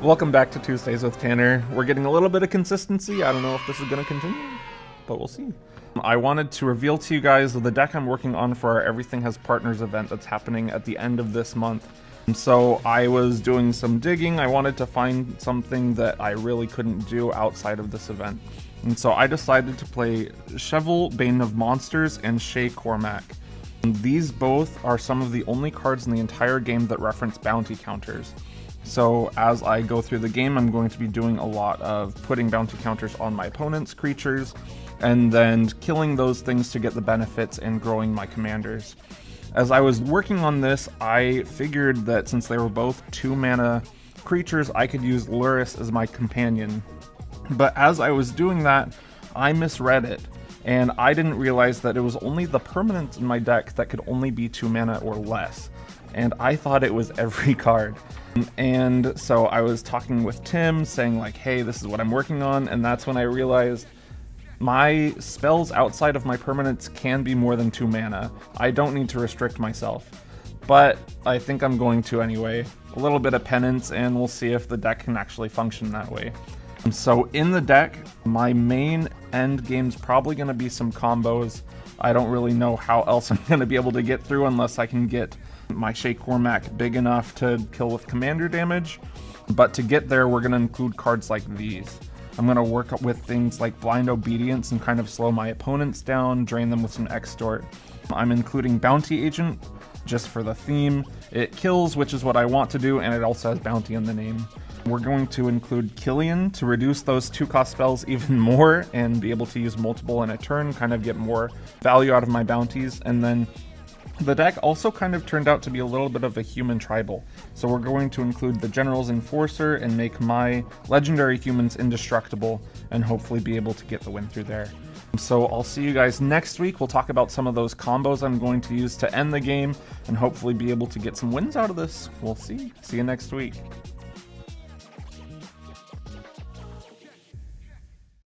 Welcome back to Tuesdays with Tanner. We're getting a little bit of consistency. I don't know if this is going to continue, but we'll see. I wanted to reveal to you guys the deck I'm working on for our Everything Has Partners event that's happening at the end of this month. So I was doing some digging. I wanted to find something that I really couldn't do outside of this event. And so I decided to play Chevill, Bane of Monsters, and Shay Cormac. These both are some of the only cards in the entire game that reference bounty counters. So as I go through the game, I'm going to be doing a lot of putting bounty counters on my opponent's creatures, and then killing those things to get the benefits and growing my commanders. As I was working on this, I figured that since they were both 2-mana creatures, I could use Luris as my companion. But as I was doing that, I misread it, and I didn't realize that it was only the permanents in my deck that could only be 2 mana or less. And I thought it was every card. And so I was talking with Tim, saying like, hey, this is what I'm working on, and that's when I realized my spells outside of my permanents can be more than 2 mana. I don't need to restrict myself. But I think I'm going to anyway. A little bit of penance, and we'll see if the deck can actually function that way. So in the deck, my main end game's probably going to be some combos. I don't really know how else I'm going to be able to get through unless I can get my Shay Cormac big enough to kill with commander damage. But to get there, we're going to include cards like these. I'm going to work with things like Blind Obedience and kind of slow my opponents down, drain them with some extort. I'm including Bounty Agent just for the theme. It kills, which is what I want to do, and it also has bounty in the name. We're going to include Killian to reduce those 2-cost spells even more and be able to use multiple in a turn, kind of get more value out of my bounties. And then the deck also kind of turned out to be a little bit of a human tribal. So we're going to include the General's Enforcer and make my legendary humans indestructible and hopefully be able to get the win through there. So I'll see you guys next week. We'll talk about some of those combos I'm going to use to end the game and hopefully be able to get some wins out of this. We'll see. See you next week.